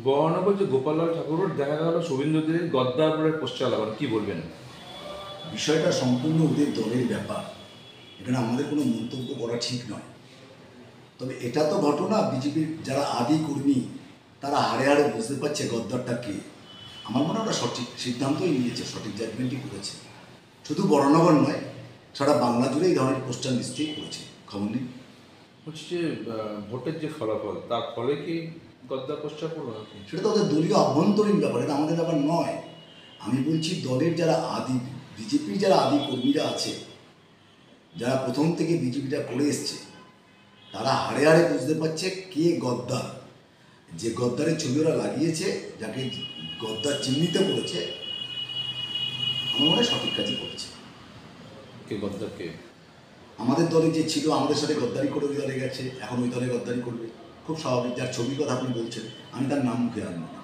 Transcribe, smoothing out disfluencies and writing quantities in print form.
বহনগর যে গোপাললাল ঠাকুর দেখা গেল শুভেন্দুদের গদ্দার বলে পোস্টার লাগানো, কি বলবেন? বিষয়টা সম্পূর্ণ ওদের দলের ব্যাপার, এখানে আমাদের কোনো মন্তব্য করা ঠিক নয়। তবে এটা তো ঘটনা, বিজেপির যারা আদি কর্মী তারা হাড়ে হাড়ে বুঝতে পারছে গদ্দারটা কে। আমার মনে হয় ওরা সঠিক সিদ্ধান্তই নিয়েছে, সঠিক জাজমেন্টই করেছে। শুধু বরানগর নয়, সারা বাংলা জুড়ে এই ধরনের পোস্টার নিশ্চয়ই করেছে, খবর নেই। হচ্ছে যে ভোটের যে ফলাফল, তার ফলে কি গদ্দার পোস্টার পড়লো নাকি? সেটা তো ওদের দলীয় আভ্যন্তরীণ ব্যাপার, এটা আমাদের ব্যাপার নয়। আমি বলছি দলের যারা আদি, বিজেপির যারা আদি কর্মীরা আছে, যারা প্রথম থেকে বিজেপিটা করে এসছে, তারা হাড়ে হাড়ে বুঝতে পারছে কে গদ্দার। যে গদ্দারের ছবি ওরা লাগিয়েছে, যাকে গদ্দার চিহ্নিত করেছে, আমার মনে হয় সঠিক কাজই করেছে। কে গদ্দার কে? আমাদের দলে যে ছিল, আমাদের সাথে গদ্দারি করে ওই দলে গেছে, এখন ওই দলে গদ্দারি করবে, খুব স্বাভাবিক। যার ছবির কথা আপনি বলছেন, আমি তার নাম মুখে আনবো না।